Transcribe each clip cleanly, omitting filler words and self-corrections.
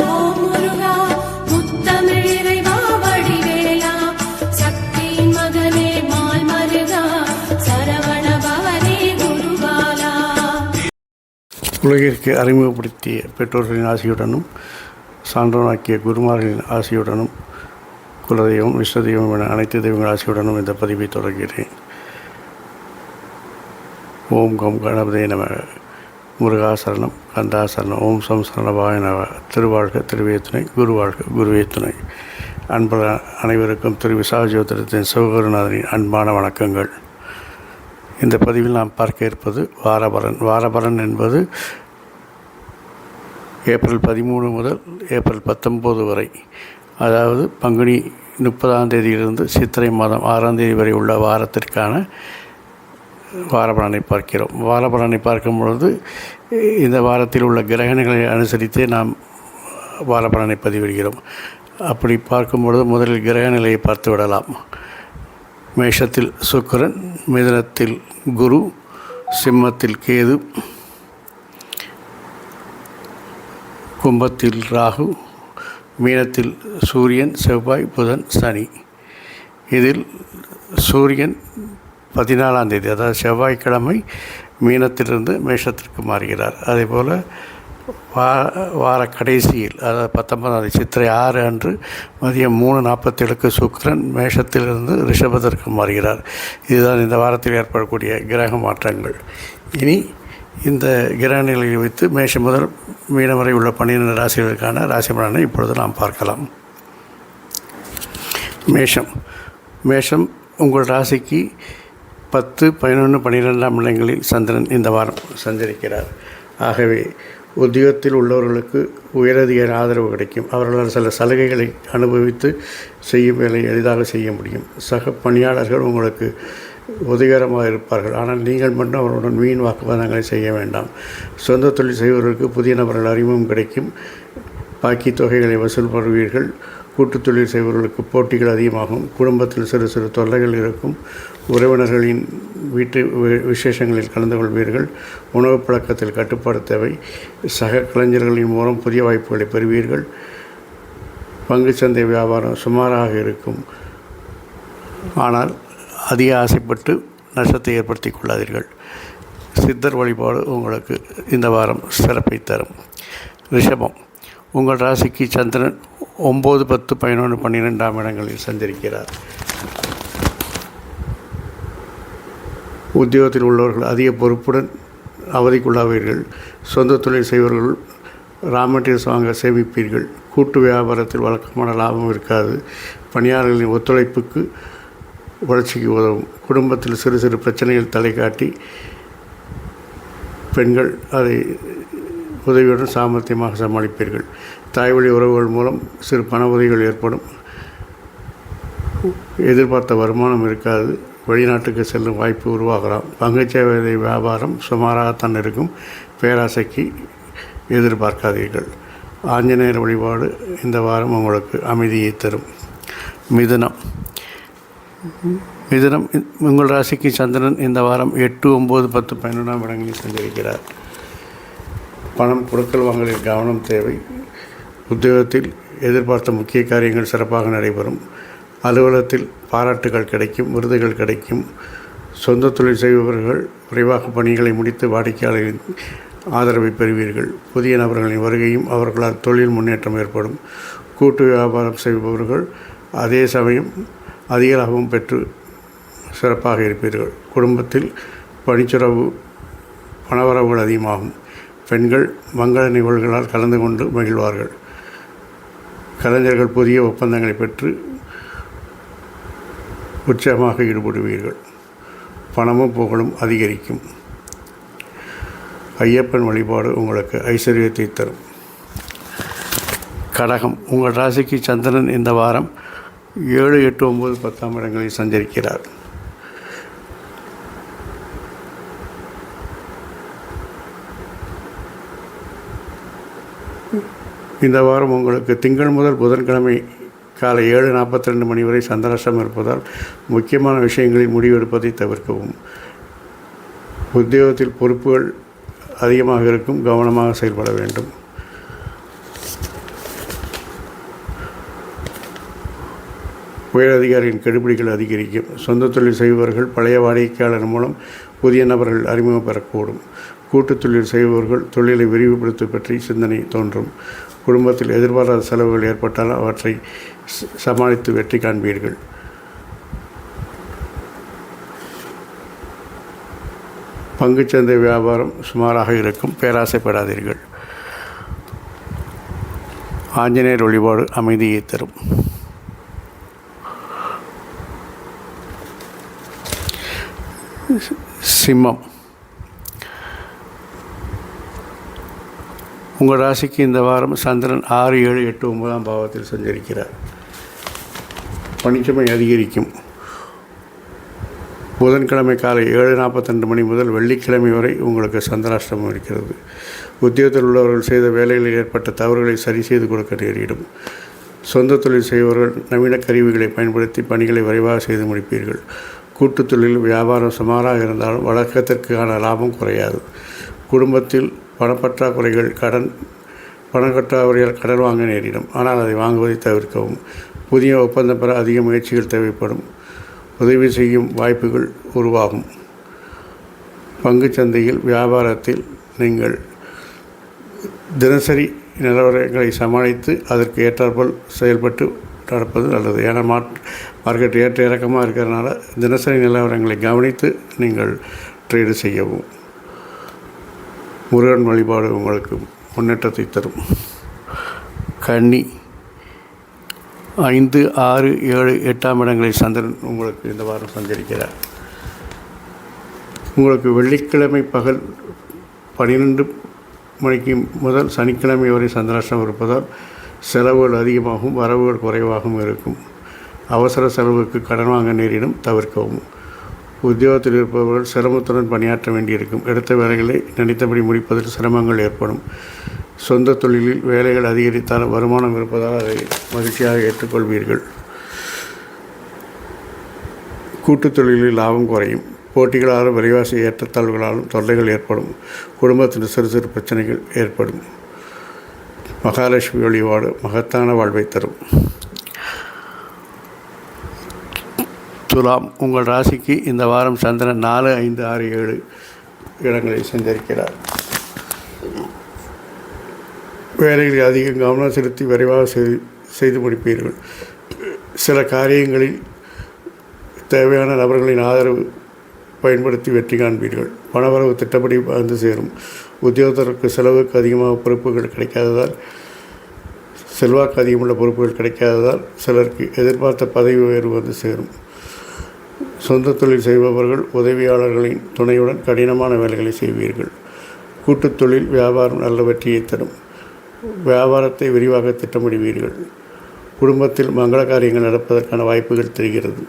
ஓம் முருகா முத்தமிழ் இறைவா வடிவேலா சக்தியின் மகனே மால் மருகா சரவண பவனே குருபாலா. உலகிற்கு அறிமுகப்படுத்திய பெற்றோர்களின் ஆசியுடனும் சான்றோனாக்கிய குருமார்களின் ஆசியுடனும் குலதெய்வம் விஸ்வதெய்வம் என அனைத்து தெய்வங்கள் ஆசியுடனும் இந்த பதிவை தொடர்கிறேன். ஓம் கம் கணபதே நம. முருகாசரணம் கந்தாசரணம். ஓம் சம்சரணபாய நம. திருவாழ்க திருவே துணை, குருவாழ்க குருவே துணை. அன்பர் அனைவருக்கும் திரு விசாகஜோதிடத்தின் சிவகுருநாதனின் அன்பான வணக்கங்கள். இந்த பதிவில் நாம் பார்க்க இருப்பது வாரபலன். வாரபலன் என்பது ஏப்ரல் 13 முதல் ஏப்ரல் 19 வரை, அதாவது பங்குனி 30ஆம் தேதியிலிருந்து சித்திரை மாதம் 6ஆம் தேதி வரை உள்ள வாரத்திற்கான வாரபலனை பார்க்கிறோம். வாரபலனை பார்க்கும் பொழுது இந்த வாரத்தில் உள்ள கிரகணங்களை அனுசரித்தே நாம் வாரபலனை பதிவிடுகிறோம். அப்படி பார்க்கும் பொழுது முதலில் கிரக நிலையை பார்த்து விடலாம். மேஷத்தில் சுக்கிரன், மிதுனத்தில் குரு, சிம்மத்தில் கேது, கும்பத்தில் ராகு, மீனத்தில் சூரியன், செவ்வாய், புதன், சனி. இதில் சூரியன் 14ஆம் தேதி, அதாவது செவ்வாய்க்கிழமை மீனத்திலிருந்து மேஷத்திற்கு மாறுகிறார். அதேபோல் வார கடைசியில், அதாவது 19ஆம் தேதி சித்திரை 6 அன்று மதியம் 3:47க்கு சுக்கிரன் மேஷத்திலிருந்து ரிஷபத்திற்கு மாறுகிறார். இதுதான் இந்த வாரத்தில் ஏற்படக்கூடிய கிரக மாற்றங்கள். இனி இந்த கிரக நிலையை வைத்து மேஷம் முதல் மீனம் வரை உள்ள 12 ராசிகளுக்கான ராசி பலனை இப்பொழுது நாம் பார்க்கலாம். மேஷம் உங்கள் ராசிக்கு 10, 11, 12ஆம் இடங்களில் சந்திரன் இந்த வாரம் சஞ்சரிக்கிறார். ஆகவே உத்தியோகத்தில் உள்ளவர்களுக்கு உயரதிகார ஆதரவு கிடைக்கும். அவர்களால் சில சலுகைகளை அனுபவித்து செய்யும் வேலை எளிதாக செய்ய முடியும். சக பணியாளர்கள் உங்களுக்கு உதவிகரமாக இருப்பார்கள். ஆனால் நீங்கள் மட்டும் அவர்களுடன் வீண் வாக்குவாதங்களை செய்ய வேண்டாம். சொந்த தொழில் செய்வதற்கு புதிய நபர்கள் அறிமுகம் கிடைக்கும். பாக்கி தொகைகளை வசூல் பெறுவீர்கள். கூட்டுத் தொழில் செய்பவர்களுக்கு போட்டிகள் அதிகமாகும். குடும்பத்தில் சிறு சிறு தொல்லைகள் இருக்கும். உறவினர்களின் வீட்டு விசேஷங்களில் கலந்து கொள்வீர்கள். உணவு பழக்கத்தில் கட்டுப்பாடு தேவை. சக கலைஞர்களின் மூலம் புதிய வாய்ப்புகளை பெறுவீர்கள். பங்குச்சந்தை வியாபாரம் சுமாராக இருக்கும். ஆனால் அதிக ஆசைப்பட்டு நஷ்டத்தை ஏற்படுத்தி கொள்ளாதீர்கள். சித்தர் வழிபாடு உங்களுக்கு இந்த வாரம் சிறப்பை தரும். ரிஷபம் உங்கள் ராசிக்கு சந்திரன் 9, 10, 11, 12ஆம் இடங்களில் சஞ்சரிக்கிறார். உத்தியோகத்தில் உள்ளவர்கள் அதிக பொறுப்புடன் அவதிக்குள்ளாவீர்கள். சொந்த தொழில் செய்வர்கள் ரா மெட்டீரியல்ஸ் வாங்க சேமிப்பீர்கள். கூட்டு வியாபாரத்தில் வழக்கமான லாபம் இருக்காது. பணியாளர்களின் ஒத்துழைப்புக்கு வளர்ச்சிக்கு உதவும். குடும்பத்தில் சிறு சிறு பிரச்சனைகள் தலை காட்டி பெண்கள் அதை உதவியுடன் சாமர்த்தியமாக சமாளிப்பீர்கள். தாய்வழி உறவுகள் மூலம் சிறு பண உதவிகள் ஏற்படும். எதிர்பார்த்த வருமானம் இருக்காது. வெளிநாட்டுக்கு செல்லும் வாய்ப்பு உருவாகலாம். பங்குச்சந்தை வியாபாரம் சுமாராகத்தான் இருக்கும். பேராசைக்கு எதிர்பார்க்காதீர்கள். ஆஞ்சநேயர் வழிபாடு இந்த வாரம் உங்களுக்கு அமைதியை தரும். மிதுனம் உங்கள் ராசிக்கு சந்திரன் இந்த வாரம் 8, 9, 10, 11ஆம் இடங்களில் சஞ்சரிக்கிறார். பணம் கொடுக்கல் வாங்கலில் கவனம் தேவை. உத்தியோகத்தில் எதிர்பார்த்த முக்கிய காரியங்கள் சிறப்பாக நடைபெறும். அலுவலகத்தில் பாராட்டுகள் கிடைக்கும், விருதுகள் கிடைக்கும். சொந்த தொழில் செய்பவர்கள் விரைவாக பணிகளை முடித்து வாடிக்கையாளர்களின் ஆதரவை பெறுவீர்கள். புதிய நபர்களின் வருகையும் அவர்களால் தொழில் முன்னேற்றம் ஏற்படும். கூட்டு வியாபாரம் செய்பவர்கள் அதே சமயம் அதிக லாபம் பெற்று சிறப்பாக இருப்பீர்கள். குடும்பத்தில் பணிச்சுறவு பணவரவுகள் அதிகமாகும். பெண்கள் மங்கள நிகழ்வுகளால் கலந்து கொண்டு மகிழ்வார்கள். கலைஞர்கள் புதிய ஒப்பந்தங்களை பெற்று உற்சாகமாக ஈடுபடுவீர்கள். பணமும் புகழும் அதிகரிக்கும். ஐயப்பன் வழிபாடு உங்களுக்கு ஐஸ்வர்யத்தை தரும். கடகம் உங்கள் ராசிக்கு சந்திரன் இந்த வாரம் 7, 8, 9, 10ஆம் இடங்களில் சஞ்சரிக்கிறார். இந்த வாரம் உங்களுக்கு திங்கள் முதல் புதன்கிழமை காலை 7:42 மணி வரை சந்திராஷ்டமம் இருப்பதால் முக்கியமான விஷயங்களில் முடிவெடுப்பதை தவிர்க்கவும். உத்தியோகத்தில் பொறுப்புகள் அதிகமாக இருக்கும். கவனமாக செயல்பட வேண்டும். உயரதிகாரியின் கெடுபிடிகள் அதிகரிக்கும். சொந்த தொழில் செய்பவர்கள் பழைய வாடிக்கையாளர் மூலம் புதிய நபர்கள் அறிமுகம் பெறக்கூடும். கூட்டுத் தொழில் செய்பவர்கள் தொழிலை விரிவுபடுத்த பற்றி சிந்தனை தோன்றும். குடும்பத்தில் எதிர்பாராத செலவுகள் ஏற்பட்டால் அவற்றை சமாளித்து வெற்றி காண்பீர்கள். பங்குச்சந்தை வியாபாரம் சுமாராக இருக்கும். பேராசைப்படாதீர்கள். ஆஞ்சநேயர் வழிபாடு அமைதியை தரும். சிம்மம். உங்கள் ராசிக்கு இந்த வாரம் சந்திரன் 6, 7, 8, 9ஆம் பாவத்தில் சஞ்சரிக்கிறார். பணிச்சுமை அதிகரிக்கும். புதன்கிழமை காலை 7:42 மணி முதல் வெள்ளிக்கிழமை வரை உங்களுக்கு சந்திராஷ்டமம் இருக்கிறது. உத்தியோகத்தில் உள்ளவர்கள் செய்த வேலைகளில் ஏற்பட்ட தவறுகளை சரி செய்து கொடுக்க நேரிடும். சொந்த தொழில் செய்பவர்கள் நவீன கருவிகளை பயன்படுத்தி பணிகளை விரைவாக செய்து முடிப்பீர்கள். கூட்டுத் தொழில் வியாபாரம் சுமாராக இருந்தாலும் வழக்கத்திற்கான லாபம் குறையாது. குடும்பத்தில் பணப்பற்றாக்குறைகள், பணம் கட்டாதவர்கள் கடன் வாங்க நேரிடும். ஆனால் அதை வாங்குவதை தவிர்க்கவும். புதிய ஒப்பந்தம் பெற அதிக முயற்சிகள் தேவைப்படும். உதவி செய்யும் வாய்ப்புகள் உருவாகும். பங்குச்சந்தையில் வியாபாரத்தில் நீங்கள் தினசரி நிலவரங்களை சமாளித்து அதற்கு ஏற்றாற்போல் செயல்பட்டு நடப்பது நல்லது. ஏன்னா மார்க்கெட் ஏற்ற இறக்கமாக இருக்கிறதுனால தினசரி நிலவரங்களை கவனித்து நீங்கள் ட்ரேடு செய்யவும். முருகன் வழிபாடு உங்களுக்கு முன்னேற்றத்தை தரும். கன்னி. 5, 6, 7, 8ஆம் இடங்களில் சந்திரன் உங்களுக்கு இந்த வாரம் சஞ்சரிக்கிறார். உங்களுக்கு வெள்ளிக்கிழமை பகல் 12 மணிக்கு முதல் சனிக்கிழமை வரை சந்திராஷ்டமம் இருப்பதால் செலவுகள் அதிகமாகவும் வரவுகள் குறைவாகவும் இருக்கும். அவசர செலவுக்கு கடன் வாங்க நேரிடும். தவிர்க்கவும். உத்தியோகத்தில் இருப்பவர்கள் சிரமத்துடன் பணியாற்ற வேண்டியிருக்கும். எடுத்த வேலைகளை நினைத்தபடி முடிப்பதில் சிரமங்கள் ஏற்படும். சொந்த தொழிலில் வேலைகள் அதிகரித்தால் வருமானம் இருப்பதால் அதை மகிழ்ச்சியாக ஏற்றுக்கொள்வீர்கள். கூட்டுத் தொழிலில் லாபம் குறையும். போட்டிகளாலும் விலைவாசி ஏற்றத்தாழ்வுகளாலும் தொல்லைகள் ஏற்படும். குடும்பத்தில் சிறு சிறு பிரச்சனைகள் ஏற்படும். மகாலட்சுமி வழிபாடு மகத்தான வாழ்வை தரும். துலாம். உங்கள் ராசிக்கு இந்த வாரம் சந்திரன் 4, 5, 6, 7 இடங்களில் சஞ்சரிக்கிறார். வேலைகளில் அதிக கவனம் செலுத்தி விரைவாக செய்து முடிப்பீர்கள். சில காரியங்களில் தேவையான நபர்களின் ஆதரவு பயன்படுத்தி வெற்றி காண்பீர்கள். பணவரவு திட்டப்படி வந்து சேரும். உத்தியோகத்திற்கு செலவுக்கு அதிகமாக பொறுப்புகள் கிடைக்காததால் செல்வாக்கு அதிகமுள்ள பொறுப்புகள் கிடைக்காததால் சிலருக்கு எதிர்பார்த்த பதவி உயர்வு வந்து சேரும். சொந்த தொழில் செய்பவர்கள் உதவியாளர்களின் துணையுடன் கடினமான வேலைகளை செய்வீர்கள். கூட்டுத் தொழில் வியாபாரம் நல்ல வெற்றியை தரும். வியாபாரத்தை விரிவாக திட்டமிடுவீர்கள். குடும்பத்தில் மங்கள காரியங்கள் நடப்பதற்கான வாய்ப்புகள் தெரிகிறது.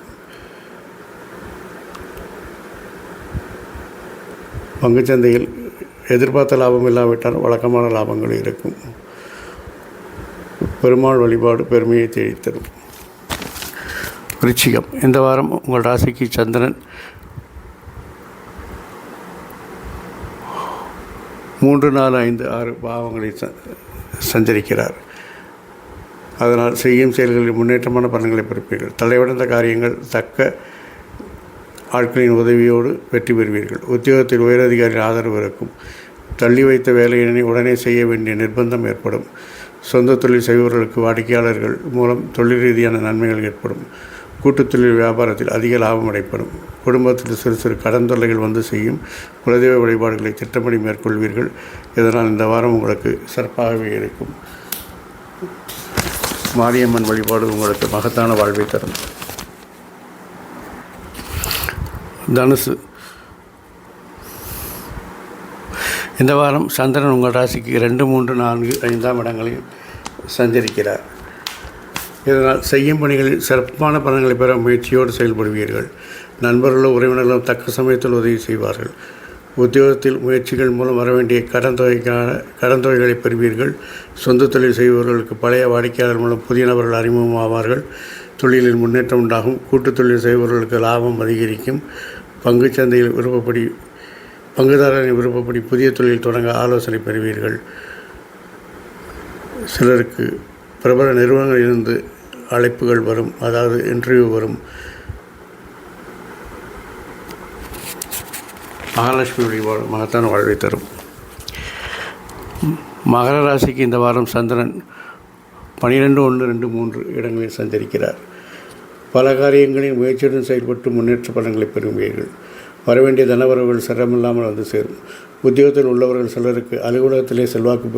பங்குச்சந்தையில் எதிர்பார்த்த லாபம் இல்லாவிட்டால் வழக்கமான லாபங்கள் இருக்கும். பெருமாள் வழிபாடு பெருமையை தேடித்தரும். விருச்சிகம். இந்த வாரம் உங்கள் ராசிக்கு சந்திரன் 3, 4, 5, 6 பாவங்களில் சஞ்சரிக்கிறார். அதனால் செய்யும் செயல்களில் முன்னேற்றமான பலன்களை பெறுவீர்கள். தலைவடைந்த காரியங்கள் தக்க ஆட்களின் உதவியோடு வெற்றி பெறுவீர்கள். உத்தியோகத்தில் உயரதிகாரிகள் ஆதரவு இருக்கும். தள்ளி வைத்த வேலையினை உடனே செய்ய வேண்டிய நிர்பந்தம் ஏற்படும். சொந்த தொழில் செய்பவர்களுக்கு வாடிக்கையாளர்கள் மூலம் தொழில் ரீதியான நன்மைகள் ஏற்படும். கூட்டுத் தொழில் வியாபாரத்தில் அதிக லாபம் அடைப்படும். குடும்பத்தில் சிறு சிறு கடன் தொல்லைகள் வந்து செய்யும். குலதெய்வ வழிபாடுகளை திட்டப்படி மேற்கொள்வீர்கள். இதனால் இந்த வாரம் உங்களுக்கு சிறப்பாகவே இருக்கும். மாரியம்மன் வழிபாடு உங்களுக்கு மகத்தான வாழ்வை தரும். தனுசு. இந்த வாரம் சந்திரன் உங்கள் ராசிக்கு 2, 3, 4, 5ஆம் இடங்களில் சஞ்சரிக்கிறார். இதனால் செய்யும் பணிகளில் சிறப்பான பலன்களை பெற முயற்சியோடு செயல்படுவீர்கள். நண்பர்களும் உறவினர்களும் தக்க சமயத்தில் உதவி செய்வார்கள். உத்தியோகத்தில் முயற்சிகள் மூலம் வரவேண்டிய கடன் தொகைகளை பெறுவீர்கள். சொந்த தொழில் செய்பவர்களுக்கு பழைய வாடிக்கையாளர் மூலம் புதிய நபர்கள் அறிமுகமாவார்கள். தொழிலில் முன்னேற்றம் உண்டாகும். கூட்டுத் தொழில் செய்பவர்களுக்கு லாபம் அதிகரிக்கும். பங்குச்சந்தையில் பங்குதாரரின் விருப்பப்படி புதிய தொழில் தொடங்க ஆலோசனை பெறுவீர்கள். சிலருக்கு பிரபல நிறுவனங்களிலிருந்து அழைப்புகள் வரும், அதாவது இன்டர்வியூ வரும். மகாலட்சுமி வழிபாடு மகத்தான வாழ்வை தரும். மகர ராசிக்கு இந்த வாரம் சந்திரன் 12, 1, 2, 3 இடங்களில் சஞ்சரிக்கிறார். பல காரியங்களின் முயற்சியுடன் செயல்பட்டு முன்னேற்ற பலன்களை பெறுவீர்கள். வரவேண்டிய தனவரவுகள் சிரமமில்லாமல் வந்து சேரும். உத்தியோகத்தில் உள்ளவர்கள் சிலருக்கு அலுவலகத்திலே செல்வாக்கு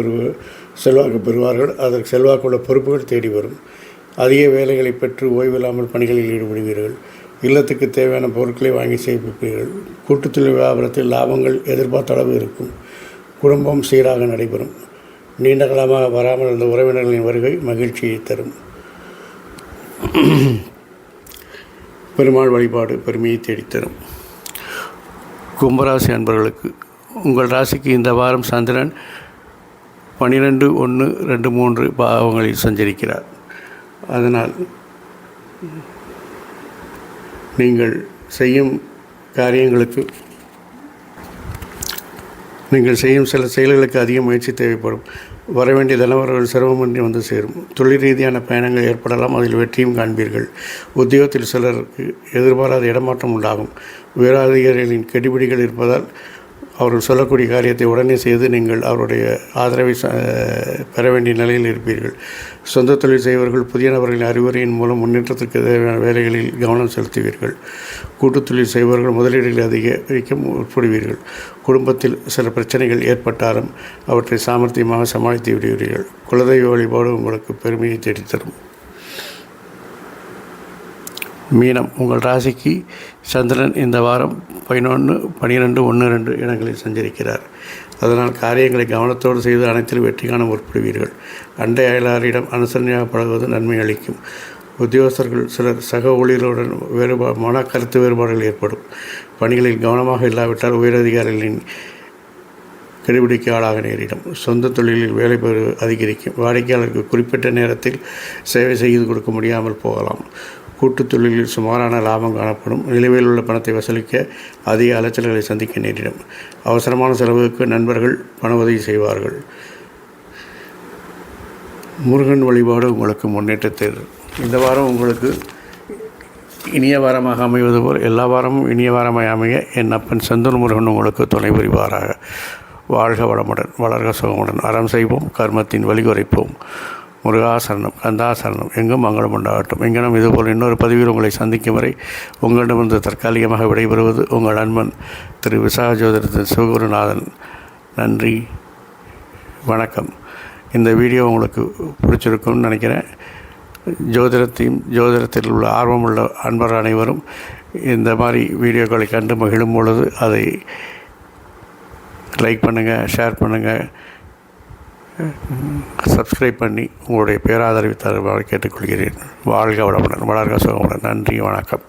பெறுவார்கள். அதற்கு செல்வாக்குள்ள பொறுப்புகள் தேடி வரும். அதிக வேலைகளை பெற்று ஓய்வில்லாமல் பணிகளில் ஈடுபடுவீர்கள். இல்லத்துக்கு தேவையான பொருட்களை வாங்கி சேமிப்பீர்கள். கூட்டுத்தொழில் வியாபாரத்தில் லாபங்கள் எதிர்பார்த்த அளவு இருக்கும். குடும்பம் சீராக நடைபெறும். நீண்ட காலமாக வராமல் இருந்த உறவினர்களின் வருகை மகிழ்ச்சியை தரும். பெருமாள் வழிபாடு பெருமையை தேடித்தரும். கும்பராசி அன்பர்களுக்கு உங்கள் ராசிக்கு இந்த வாரம் சந்திரன் 12, 1, 2, 3 பாவங்களில் சஞ்சரிக்கிறார். அதனால் நீங்கள் செய்யும் சில செயல்களுக்கு அதிக முயற்சி தேவைப்படும். வரவேண்டிய தனவரவுகள் சிரமமின்றி வந்து சேரும். தொழில் ரீதியான பயணங்கள் ஏற்படலாம், அதில் வெற்றியும் காண்பீர்கள். உத்தியோகத்தில் சிலருக்கு எதிர்பாராத இடமாற்றம் உண்டாகும். உயரதிகாரிகளின் கெடிபிடிகள் இருப்பதால் அவர்கள் சொல்லக்கூடிய காரியத்தை உடனே செய்து நீங்கள் அவருடைய ஆதரவை பெற வேண்டிய நிலையில் இருப்பீர்கள். சொந்த தொழில் செய்வர்கள் புதிய நபர்களின் அறிவுரையின் மூலம் முன்னேற்றத்திற்கு தேவையான வேலைகளில் கவனம் செலுத்துவீர்கள். கூட்டுத் தொழில் செய்பவர்கள் முதலீடுகளை அதிகரிக்க உட்படுவீர்கள். குடும்பத்தில் சில பிரச்சனைகள் ஏற்பட்டாலும் அவற்றை சாமர்த்தியமாக சமாளித்து விடுவீர்கள். குலதெய்வ வழிபாடு உங்களுக்கு பெருமையை தேடித்தரும். மீனம் உங்கள் ராசிக்கு சந்திரன் இந்த வாரம் 11, 12, 1, 2 இடங்களில் சஞ்சரிக்கிறார். அதனால் காரியங்களை கவனத்தோடு செய்து அனைத்திலும் வெற்றி காண முற்படுவீர்கள். அண்டை அயலாரிடம் அனுசரணையாக பழகுவது நன்மை அளிக்கும். உத்தியோகஸ்தர்கள் சிலர் சக ஊழியர்களுடன் கருத்து வேறுபாடுகள் ஏற்படும். பணிகளில் கவனமாக இல்லாவிட்டால் உயரதிகாரிகளின் கெடுபிடிக்கு ஆளாக நேரிடும். சொந்த தொழிலில் வேலை பெறு அதிகரிக்கும். வாடிக்கையாளருக்கு குறிப்பிட்ட நேரத்தில் சேவை செய்து கொடுக்க முடியாமல் போகலாம். கூட்டுத் தொழிலில் சுமாரான லாபம் காணப்படும். நிலுவையில் உள்ள பணத்தை வசூலிக்க அதிக அலைச்சல்களை சந்திக்க நேரிடும். அவசரமான செலவுக்கு நண்பர்கள் பண உதவி செய்வார்கள். முருகன் வழிபாடு உங்களுக்கு முன்னேற்றத்தை தரும். இந்த வாரம் உங்களுக்கு இனிய வாரமாக அமைவது போல் எல்லா வாரமும் இனிய வாரமாக அமைய என் அப்பன் செந்தூர் முருகன் உங்களுக்கு துணை புரிவாராக. வாழ்க வளமுடன், வளர்க சுகமுடன், அறம் செய்வோம், கர்மத்தின் வழி குறைப்போம். முருகாசரணம், கந்தாசரணம், எங்கும் மங்களம் உண்டாகட்டும். எங்கேனும் இதுபோல் இன்னொரு பதிவில் உங்களை சந்திக்கும் வரை உங்களிடமிருந்து தற்காலிகமாக விடைபெறுவது உங்கள் நண்பன் திரு விசாக ஜோதிடத்தின் சிவகுருநாதன். நன்றி, வணக்கம். இந்த வீடியோ உங்களுக்கு பிடிச்சிருக்கும்னு நினைக்கிறேன். ஜோதிடத்தில் உள்ள ஆர்வமுள்ள அன்பர் அனைவரும் இந்த மாதிரி வீடியோக்களை கண்டு மகிழும் பொழுது அதை லைக் பண்ணுங்கள், ஷேர் பண்ணுங்கள், சப்ஸ்கிரைப் பண்ணி உங்களுடைய பேராதரவை தருமாறு கேட்டுக்கொள்கிறேன். வாழ்க வளமுடன், வளர்க சுகமுடன். நன்றி, வணக்கம்.